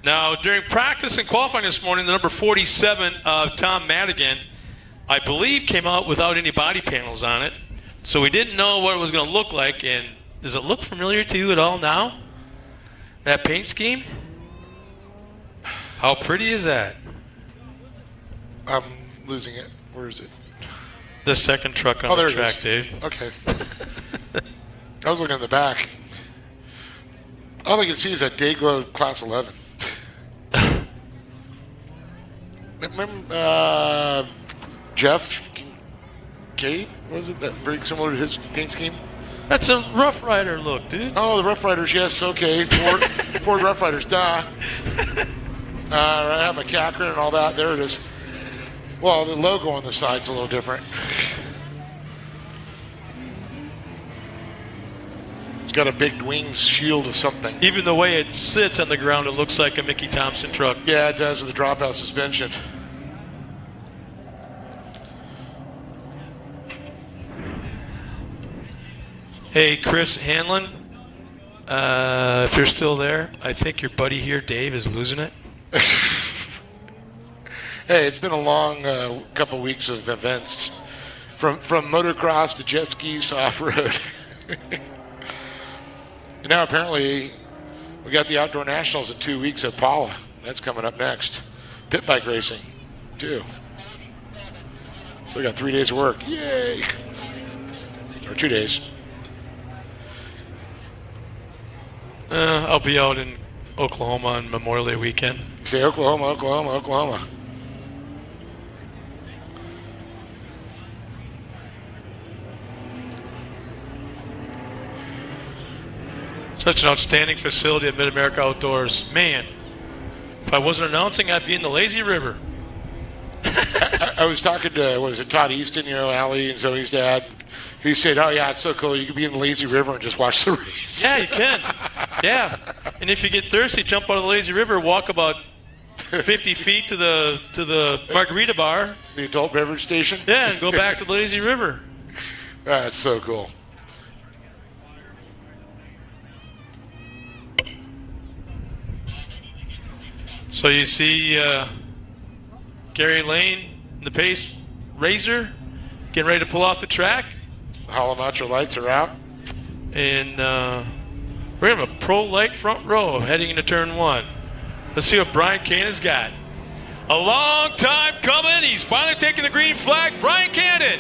Now, during practice and qualifying this morning, the number 47 of Tom Madigan, I believe, came out without any body panels on it. So we didn't know what it was going to look like. And does it look familiar to you at all now? That paint scheme? How pretty is that? I'm losing it. Where is it? The second truck on the track, Dave. Okay. I was looking in the back. All I can see is that Dayglow Class 11. Remember Jeff Kincaid? Was it that very similar to his paint scheme? That's a Rough Rider look, dude. Oh, the Rough Riders, yes, okay. Ford Rough Riders, duh. I have a Catherine and all that. There it is. Well, the logo on the side's a little different. It's got a big wings shield of something. Even the way it sits on the ground, it looks like a Mickey Thompson truck. Yeah, it does with the dropout suspension. Hey, Chris Hanlon, if you're still there, I think your buddy here, Dave, is losing it. Hey, it's been a long couple weeks of events, from motocross to jet skis to off-road. And now apparently we got the Outdoor Nationals in 2 weeks at Paula. That's coming up next. Pit bike racing, too. So we got 3 days of work. Yay! Or 2 days. I'll be out in Oklahoma on Memorial Day weekend. Say Oklahoma. Such an outstanding facility at Mid-America Outdoors. Man, if I wasn't announcing, I'd be in the lazy river. I was talking to, Todd Easton, Allie and Zoe's dad. He said, oh, yeah, it's so cool. You can be in the lazy river and just watch the race. Yeah, you can. Yeah. And if you get thirsty, jump out of the lazy river, walk about 50 feet to the margarita bar. The adult beverage station? Yeah, and go back to the lazy river. That's so cool. So you see Gary Lane, the Pace Razor, getting ready to pull off the track. The Holomacho lights are out. And we're going to have a pro light front row heading into turn one. Let's see what Brian Cannon's got. A long time coming. He's finally taking the green flag. Brian Cannon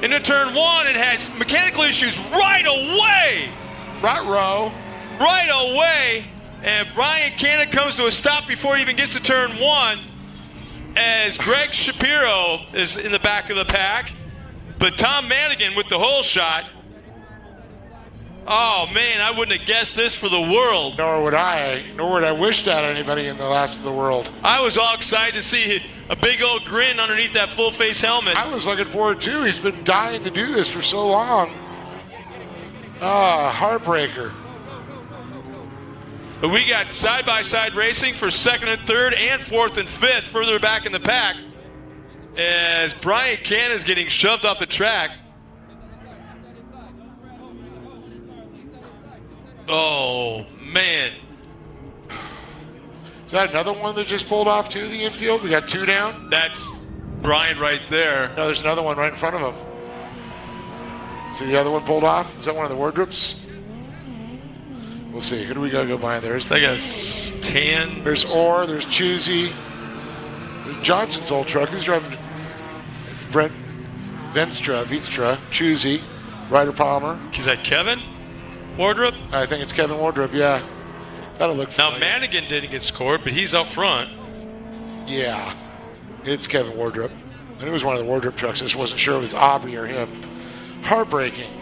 into turn one and has mechanical issues right away. Right away. And Brian Cannon comes to a stop before he even gets to turn one as Greg Shapiro is in the back of the pack. But Tom Madigan with the hole shot. Oh, man, I wouldn't have guessed this for the world. Nor would I wish that on anybody in the last of the world. I was all excited to see a big old grin underneath that full-face helmet. I was looking forward, too. He's been dying to do this for so long. Heartbreaker. But we got side-by-side racing for second and third and fourth and fifth further back in the pack as Brian Cannon is getting shoved off the track. Oh, man. Is that another one that just pulled off to the infield? We got two down? That's Brian right there. No, there's another one right in front of him. See the other one pulled off? Is that one of the wardrobes? We'll see. Who do we got to go by? There's like a tan. There's Orr. There's Choosy. There's Johnson's old truck. Who's driving? It's Brent Venstra, Choosy, Ryder Palmer. Is that Kevin Wardrop? I think it's Kevin Wardrop, yeah. That'll look familiar. Now, Madigan didn't get scored, but he's up front. Yeah. It's Kevin Wardrop. And it was one of the Wardrop trucks. I just wasn't sure it was Aubrey or him. Heartbreaking.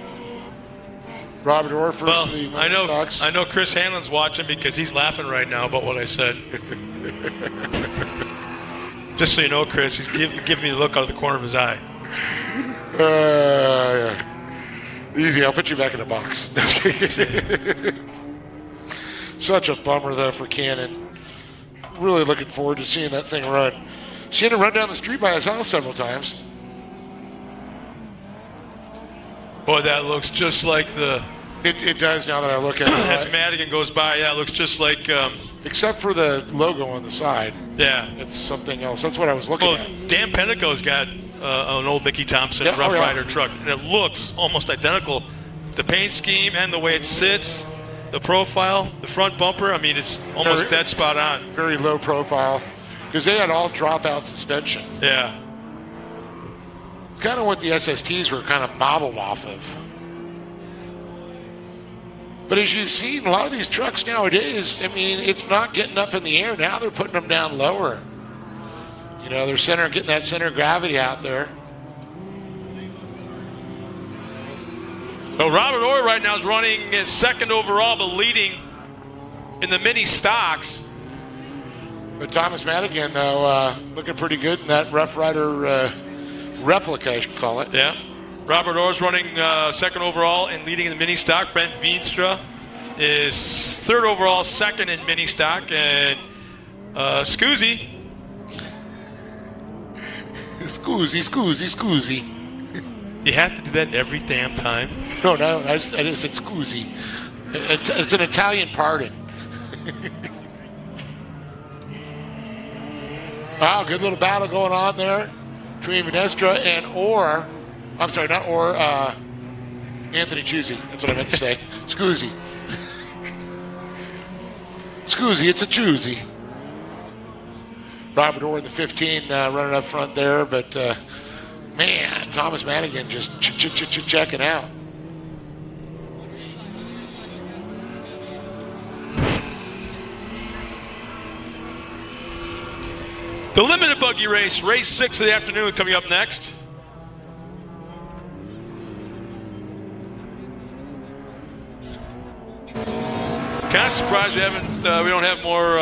Robert Orr first the stocks. I know Chris Hanlon's watching because he's laughing right now about what I said. Just so you know, Chris, he's giving me the look out of the corner of his eye. Yeah. Easy, I'll put you back in the box. Such a bummer, though, for Cannon. Really looking forward to seeing that thing run. Seen it run down the street by his house several times. Boy, that looks just like the It does now that I look at As it. Madigan goes by, yeah, it looks just like, Except for the logo on the side. yeah. It's something else. That's what I was looking Well, at. Dan Penteco's got an old Mickey Thompson Yeah, Rough oh, yeah. Rider truck, and it looks almost identical. The paint scheme and the way it sits, the profile, the front bumper, I mean, it's almost Very- dead spot on. Very low profile. Because they had all dropout suspension. Yeah. Kind of what the SSTs were kind of modeled off of. But as you've seen, a lot of these trucks nowadays, I mean, it's not getting up in the air. Now they're putting them down lower. You know, they're getting that center of gravity out there. So Robert Orr right now is running second overall, but leading in the mini stocks. But Thomas Madigan, though, looking pretty good in that Rough Rider replica, I should call it. Yeah. Robert Orr's running second overall and leading in the mini stock. Brent Veenstra is third overall, second in mini stock. And Scoozy. Scoozy. You have to do that every damn time. No, I just said Scoozy. It's an Italian pardon. Wow, good little battle going on there between Venestra and Orr. I'm sorry, not Orr, Anthony Chusey. That's what I meant to say. Scoozy. Scoozy, it's a Chusey. Robert Orr in the 15 running up front there, but man, Thomas Madigan just checking out. The limited buggy race, race 6 of the afternoon, coming up next. Kind of surprised we don't have more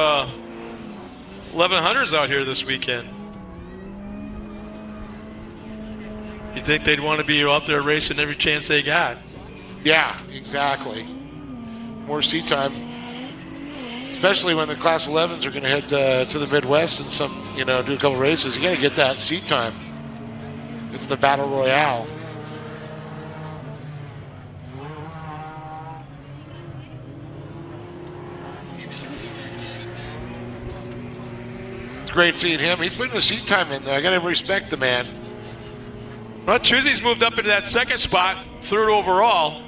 1100s out here this weekend. You think they'd want to be out there racing every chance they got? Yeah, exactly. More seat time, especially when the Class 11s are going to head to the Midwest and do a couple races. You got to get that seat time. It's the Battle Royale. It's great seeing him. He's putting the seat time in there. I got to respect the man. Well, Chusey's moved up into that second spot, third overall.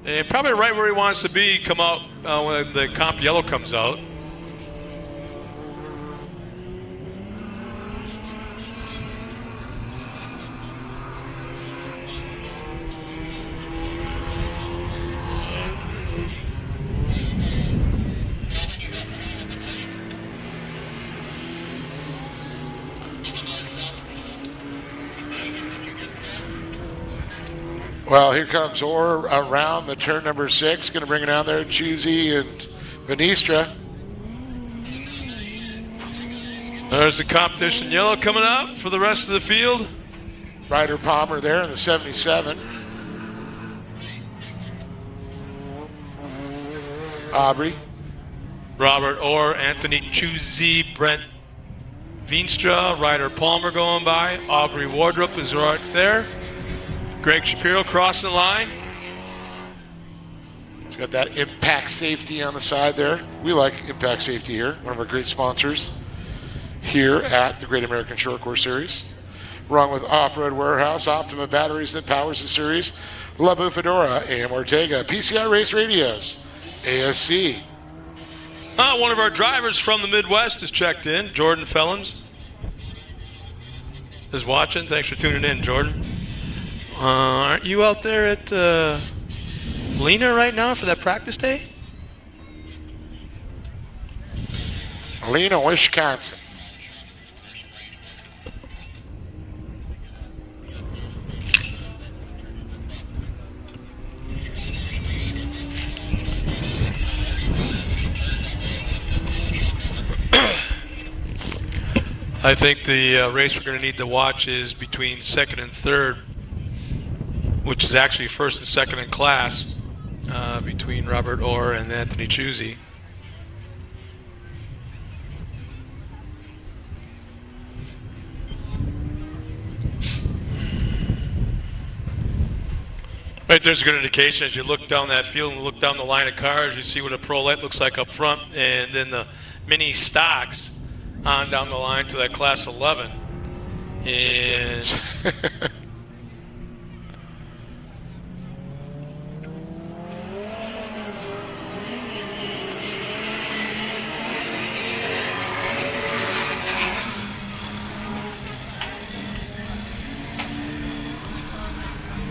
And probably right where he wants to be come out when the comp yellow comes out. Well, here comes Orr around the turn number 6. Going to bring it down there, Chusey and Venestra. There's the competition yellow coming up for the rest of the field. Ryder Palmer there in the 77. Aubrey. Robert Orr, Anthony Chusey, Brent Veenstra, Ryder Palmer going by. Aubrey Wardrop is right there. Greg Shapiro crossing the line. He's got that Impact Safety on the side there. We like Impact Safety here, one of our great sponsors here at the Great American Short Course Series. Along with Off-Road Warehouse, Optima Batteries that powers the series, La Bufadora, AM Ortega, PCI Race Radios, ASC. One of our drivers from the Midwest is checked in. Jordan Fellams is watching. Thanks for tuning in, Jordan. Aren't you out there at Lena right now for that practice day? Lena, Wisconsin. I think the race we're going to need to watch is between second and third, which is actually first and second in class, between Robert Orr and Anthony Chusey. Right, there's a good indication as you look down that field and look down the line of cars, you see what a pro light looks like up front, and then the mini stocks on down the line to that Class 11. And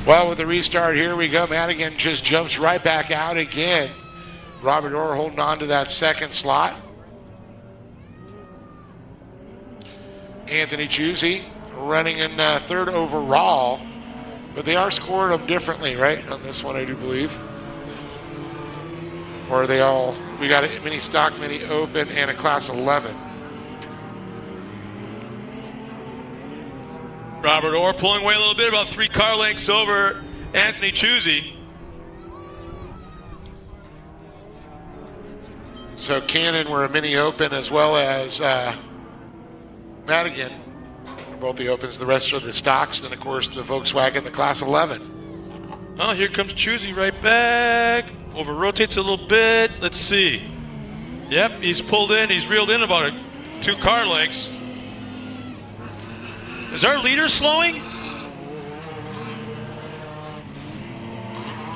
well, with the restart, here we go. Madigan just jumps right back out again. Robert Orr holding on to that second slot. Anthony Chusey running in third overall, but they are scoring them differently, right? On this one, I do believe. Or are they all, we got a mini stock, mini open, and a Class 11. Robert Orr pulling away a little bit, about 3 car lengths over Anthony Chusey. So Cannon were a mini open as well as Madigan. Both the opens, the rest are the stocks, then of course the Volkswagen, the Class 11. Oh, here comes Chusey right back. Over rotates a little bit. Let's see. Yep, he's pulled in. He's reeled in about 2 car lengths. Is our leader slowing?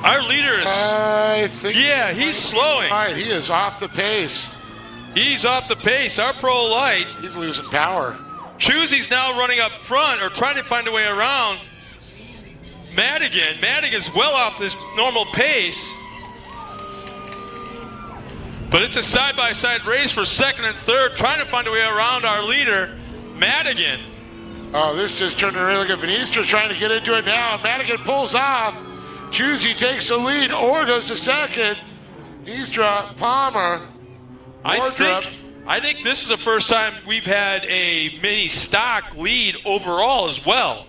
Our leader is... I think... Yeah, he's slowing. All right, he is off the pace. He's off the pace. Our pro light. He's losing power. Chusey's now running up front or trying to find a way around Madigan. Madigan's well off this normal pace. But it's a side-by-side race for second and third, trying to find a way around our leader, Madigan. Oh, this just turned a really good. Venistra trying to get into it now. Madigan pulls off. Chusey takes the lead. Orr goes to second. Venistra, Palmer. I think this is the first time we've had a mini stock lead overall as well.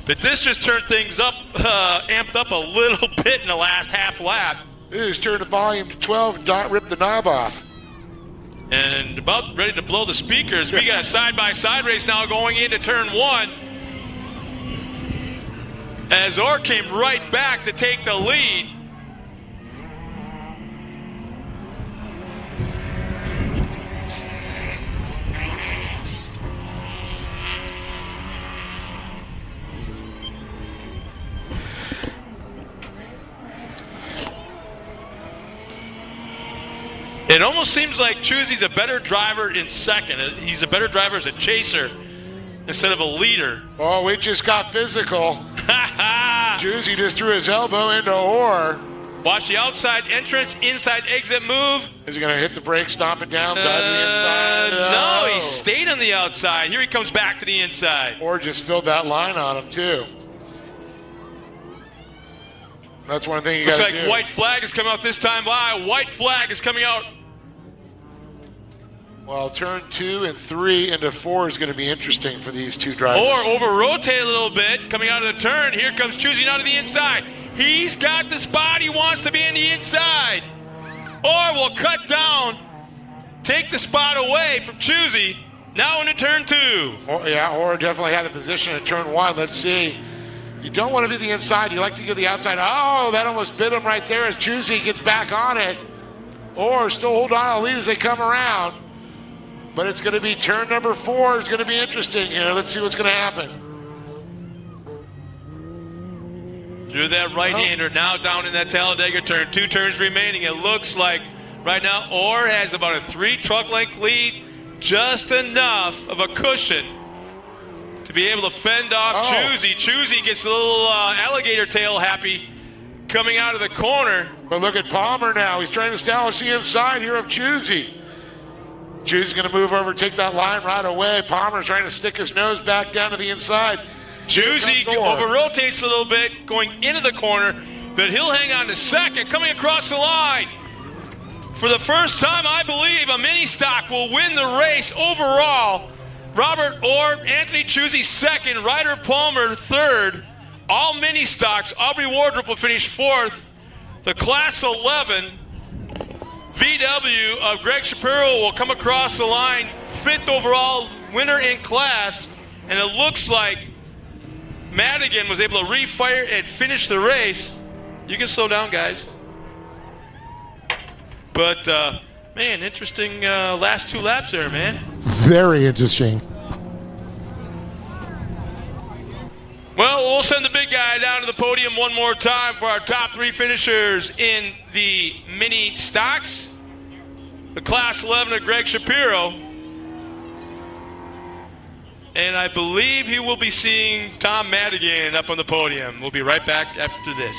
But this just turned things up, amped up a little bit in the last half lap. It just turned the volume to 12 and ripped the knob off. And about ready to blow the speakers. We got a side-by-side race now going into turn 1. As Orr came right back to take the lead. It almost seems like Chusey's a better driver in second. He's a better driver as a chaser instead of a leader. Oh, we just got physical. Chusey just threw his elbow into Orr. Watch the outside entrance, inside exit move. Is he going to hit the brake, stomp it down, dive to the inside? No, he stayed on the outside. Here he comes back to the inside. Orr just filled that line on him, too. That's one thing you got to do. Looks like white flag is coming out this time by. White flag is coming out. Well, turn 2 and 3 into 4 is going to be interesting for these two drivers. Or over-rotate a little bit, coming out of the turn. Here comes Chusey out of the inside. He's got the spot. He wants to be in the inside. Or will cut down, take the spot away from Chusey. Now into turn 2. Or definitely had the position in turn 1. Let's see. You don't want to be the inside. You like to get the outside. Oh, that almost bit him right there as Chusey gets back on it. Or still hold on to the lead as they come around. But it's going to be turn number 4 is going to be interesting here. Let's see what's going to happen. Through that right-hander, now down in that Talladega turn. 2 turns remaining. It looks like right now Orr has about a 3 truck length lead. Just enough of a cushion to be able to fend off Chusey. Chusey gets a little alligator tail happy coming out of the corner. But look at Palmer now. He's trying to establish the inside here of Chusey. Chusey's going to move over, take that line right away. Palmer's trying to stick his nose back down to the inside. Chusey over-rotates a little bit, going into the corner, but he'll hang on to second, coming across the line. For the first time, I believe, a mini stock will win the race overall. Robert Orr, Anthony Chusey second, Ryder Palmer third. All mini stocks. Aubrey Wardrop will finish 4th. The Class 11 VW of Greg Shapiro will come across the line, 5th overall winner in class, and it looks like Madigan was able to refire and finish the race. You can slow down, guys. But, man, interesting last 2 laps there, man. Very interesting. Well, we'll send the big guy down to the podium one more time for our top 3 finishers in the mini stocks. The Class 11 of Greg Shapiro. And I believe he will be seeing Tom Madigan up on the podium. We'll be right back after this.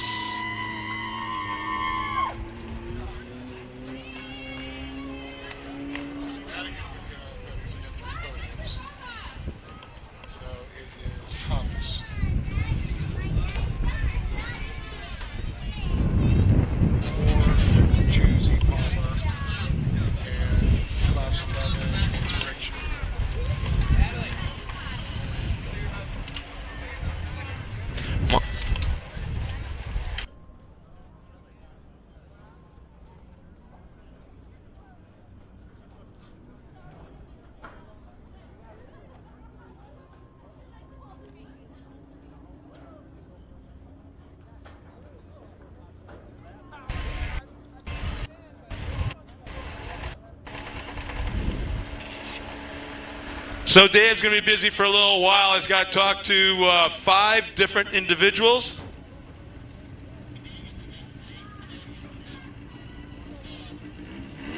So Dave's going to be busy for a little while. He's got to talk to 5 different individuals.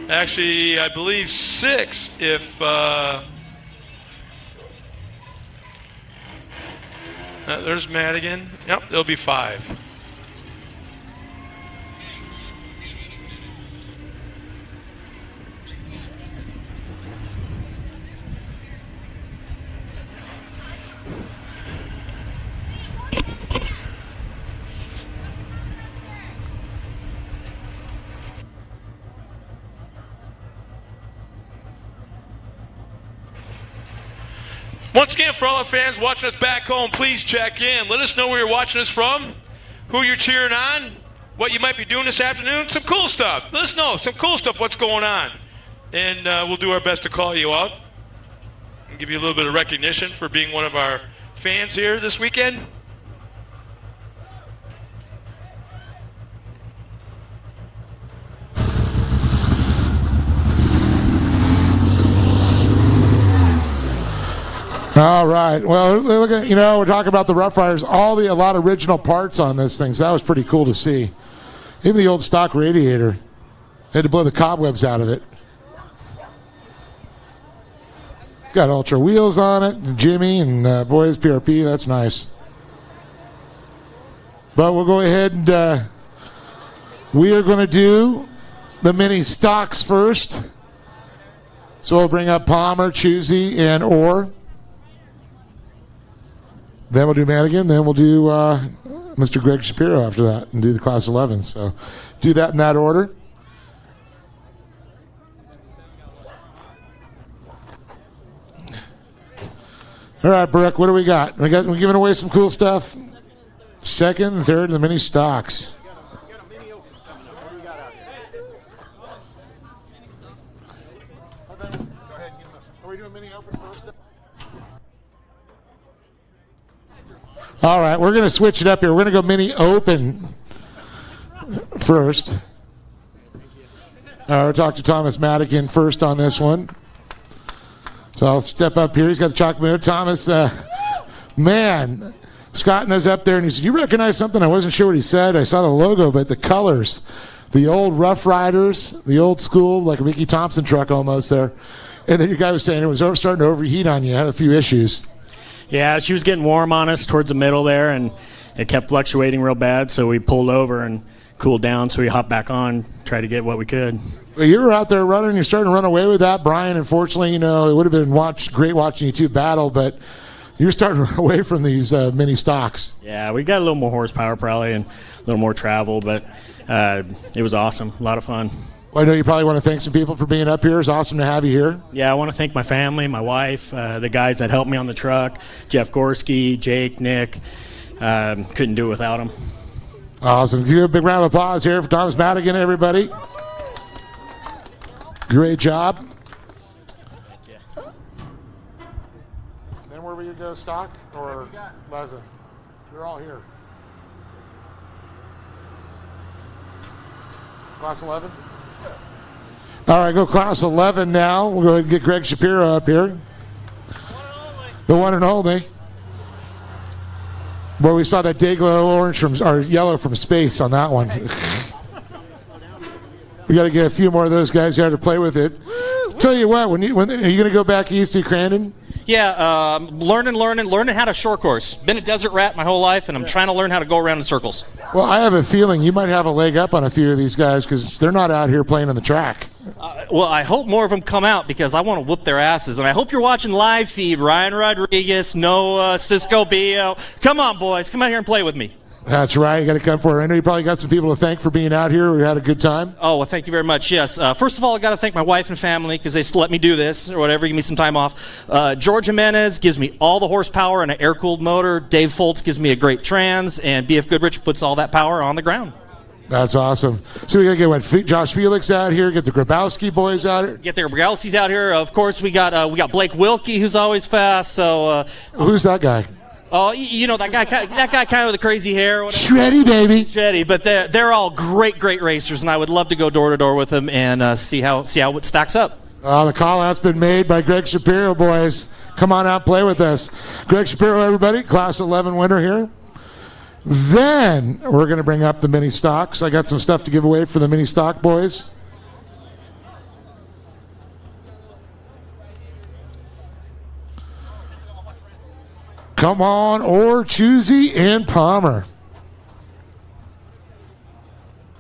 Actually, I believe 6 if... there's Madigan. Yep, there'll be 5. Once again, for all our fans watching us back home, please check in. Let us know where you're watching us from, who you're cheering on, what you might be doing this afternoon. Some cool stuff. Let us know some cool stuff, what's going on. And we'll do our best to call you out and give you a little bit of recognition for being one of our fans here this weekend. All right. Well, look at, we're talking about the Rough Riders, a lot of original parts on this thing, so that was pretty cool to see. Even the old stock radiator. Had to blow the cobwebs out of it. Got Ultra wheels on it, and Jimmy, and boys, PRP, that's nice. But we'll go ahead and we are going to do the mini stocks first. So we'll bring up Palmer, Chusey, and Orr. Then we'll do Madigan. Then we'll do Mr. Greg Shapiro after that and do the Class 11. So do that in that order. All right, Brooke, what do we got? We're giving away some cool stuff. Second and third in the mini stocks. All right, we're going to switch it up here. We're going to go mini open first. We'll talk to Thomas Madigan first on this one. So I'll step up here. He's got the chocolate moon. Thomas, man, Scott knows up there, and he said, "You recognize something?" I wasn't sure what he said. I saw the logo, but the colors, the old Rough Riders, the old school, like a Mickey Thompson truck almost there. And then your guy was saying it was starting to overheat on you. Had a few issues. Yeah, she was getting warm on us towards the middle there, and it kept fluctuating real bad, so we pulled over and cooled down, so we hopped back on, tried to get what we could. Well, you were out there running. You're starting to run away with that, Brian. Unfortunately, it would have been great watching you two battle, but you're starting to run away from these mini stocks. Yeah, we got a little more horsepower probably and a little more travel, but it was awesome, a lot of fun. Well, I know you probably want to thank some people for being up here. It's awesome to have you here. Yeah, I want to thank my family, my wife, the guys that helped me on the truck, Jeff Gorski, Jake, Nick. Couldn't do it without them. Awesome. Give a big round of applause here for Thomas Madigan, everybody. Great job. Then where we go, stock or Lezen? They're all here. Class 11? All right, go Class 11 now. We'll go ahead and get Greg Shapiro up here. The one and only. Boy, we saw that Dayglow orange or yellow from space on that one. We got to get a few more of those guys here to play with it. Tell you what, when are you going to go back east to Crandon? Yeah, learning how to short course. Been a desert rat my whole life, and I'm trying to learn how to go around in circles. Well, I have a feeling you might have a leg up on a few of these guys because they're not out here playing on the track. Well, I hope more of them come out because I want to whoop their asses. And I hope you're watching live feed. Ryan Rodriguez, Noah, Cisco Bio. Come on, boys. Come out here and play with me. That's right. You got to come for it. I know you probably got some people to thank for being out here. We had a good time. Oh, well, thank you very much. Yes. First of all, I got to thank my wife and family because they let me do this or whatever. Give me some time off. George Jimenez gives me all the horsepower and an air-cooled motor. Dave Foltz gives me a great trans. And B.F. Goodrich puts all that power on the ground. That's awesome. So we got to get Josh Felix out here, get the Grabowski boys out here. Get the Grabowskis out here. Of course, we got Blake Wilkie, who's always fast. So who's that guy? Oh, you know that guy kind of with the crazy hair. Shreddy, baby. Shreddy, but they're all great racers, and I would love to go door to door with them and see how it stacks up. The call-out's been made by Greg Shapiro, boys. Come on out, play with us. Greg Shapiro, everybody, Class 11 winner here. Then we're going to bring up the mini stocks. I got some stuff to give away for the mini stock boys. Come on, Choosy and Palmer.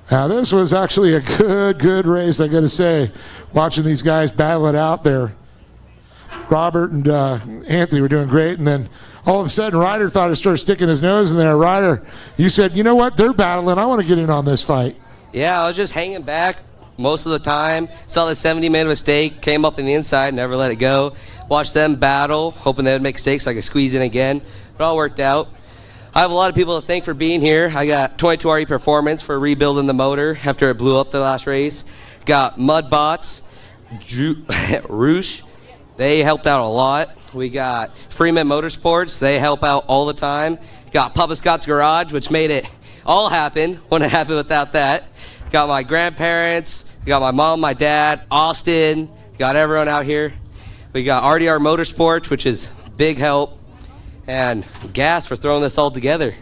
Now, this was actually a good race, I got to say, watching these guys battle it out there. Robert and Anthony were doing great, and then all of a sudden, Ryder thought he started sticking his nose in there. Ryder, you said, you know what, they're battling. I want to get in on this fight. Yeah, I was just hanging back most of the time. Saw the 70, made a mistake, came up in the inside, never let it go. Watched them battle, hoping they would make mistakes so I could squeeze in again. But it all worked out. I have a lot of people to thank for being here. I got 22RE Performance for rebuilding the motor after it blew up the last race. Got Mudbots, Roosh. They helped out a lot. We got Freeman Motorsports. They help out all the time. Got Papa Scott's Garage, which made it all happen. Wouldn't have happened without that. Got my grandparents. Got my mom, my dad, Austin. Got everyone out here. We got RDR Motorsports, which is big help. And Gas for throwing this all together.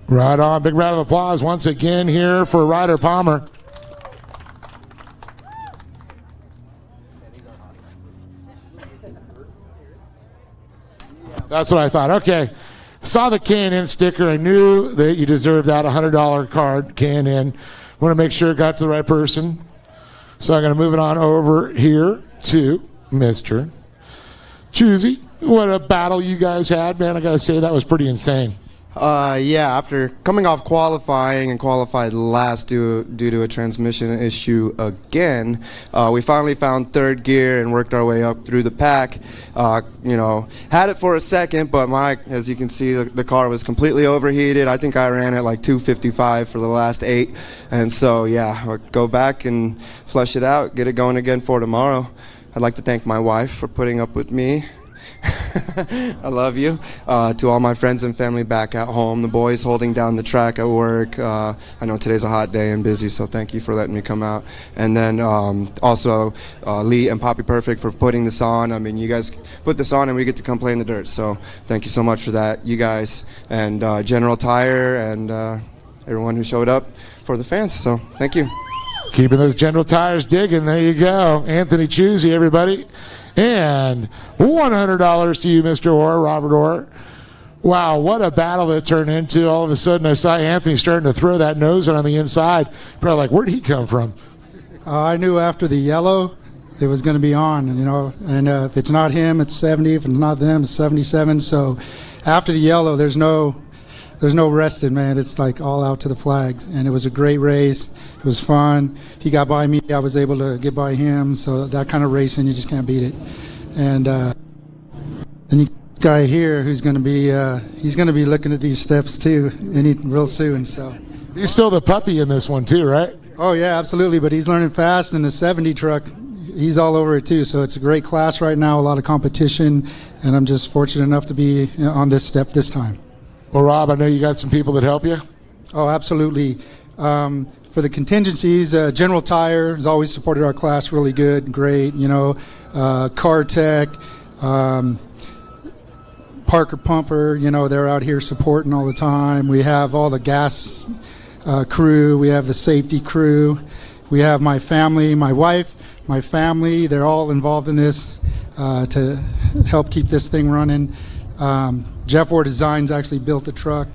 Right on. Big round of applause once again here for Ryder Palmer. That's what I thought. Okay. Saw the K&N sticker. I knew that you deserved that $100 card, K&N. Want to make sure it got to the right person. So I'm going to move it on over here to Mr. Choosy. What a battle you guys had, man. I got to say, that was pretty insane. Yeah, after coming off qualifying and qualified last due to a transmission issue again, we finally found third gear and worked our way up through the pack. Had it for a second, but as you can see, the car was completely overheated. I think I ran at like 255 for the last 8. And so, yeah, I'll go back and flush it out, get it going again for tomorrow. I'd like to thank my wife for putting up with me. I love you. To all my friends and family back at home, the boys holding down the track at work. I know today's a hot day and busy, so thank you for letting me come out. And then also Lee and Poppy Perfect for putting this on. I mean, you guys put this on and we get to come play in the dirt, so thank you so much for that, you guys. And General Tire and everyone who showed up for the fans, so thank you. Keeping those General Tires digging. There you go. Anthony Choosy, everybody. And $100 to you, Mr. Orr, Robert Orr. Wow, what a battle that turned into. All of a sudden, I saw Anthony starting to throw that nose on the inside. Probably like, where'd he come from? I knew after the yellow it was going to be on, and if it's not him, it's 70. If it's not them, it's 77. So after the yellow, there's no resting, man. It's like all out to the flags, and it was a great race. It was fun. He got by me. I was able to get by him. So that kind of racing, you just can't beat it. And you guy here who's going to be he's going to be looking at these steps too, real soon. So he's still the puppy in this one too, right? Oh yeah, absolutely. But he's learning fast, and the 70 truck, he's all over it too. So it's a great class right now, a lot of competition, and I'm just fortunate enough to be on this step this time. Well, Rob, I know you got some people that help you. Oh, absolutely. For the contingencies, General Tire has always supported our class really good, great. Car Tech, Parker Pumper, they're out here supporting all the time. We have all the gas crew. We have the safety crew. We have my family, my wife, my family. They're all involved in this to help keep this thing running. Jeff Ward Designs actually built the truck.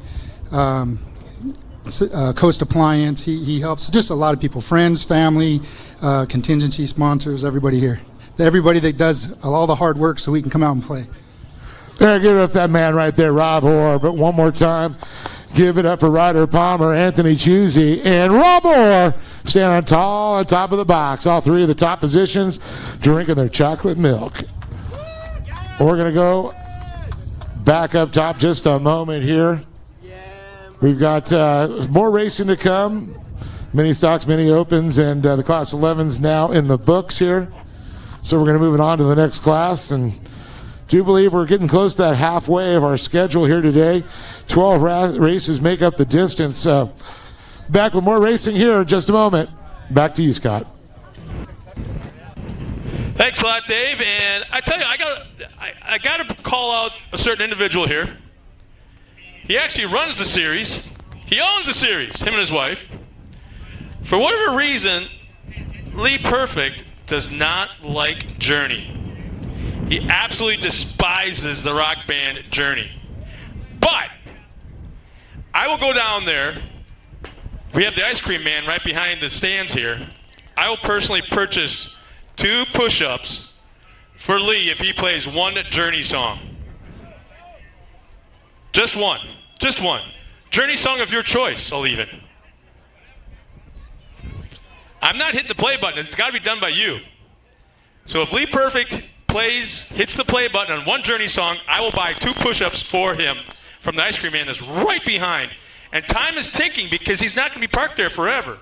Coast Appliance, he helps. Just a lot of people, friends, family, contingency sponsors, everybody here. Everybody that does all the hard work so we can come out and play. There, give it up for that man right there, Rob Orr. But one more time, give it up for Ryder Palmer, Anthony Chusey, and Rob Orr standing tall on top of the box. All three of the top positions drinking their chocolate milk. We're going to go back up top just a moment here. We've got more racing to come. Mini stocks, mini opens, and the Class 11's now in the books here. So we're going to move it on to the next class, and do believe we're getting close to that halfway of our schedule here today. 12 races make up the distance. Back with more racing here in just a moment. Back to you, Scott. Thanks a lot, Dave. And I tell you, I got to call out a certain individual here. He actually runs the series. He owns the series, him and his wife. For whatever reason, Lee Perfect does not like Journey. He absolutely despises the rock band Journey. But I will go down there. We have the ice cream man right behind the stands here. I will personally purchase 2 push-ups for Lee if he plays one Journey song. Just one. Just one. Journey song of your choice, I'll even. I'm not hitting the play button. It's got to be done by you. So if Lee Perfect hits the play button on one Journey song, I will buy 2 push-ups for him from the ice cream man that's right behind. And time is ticking because he's not going to be parked there forever.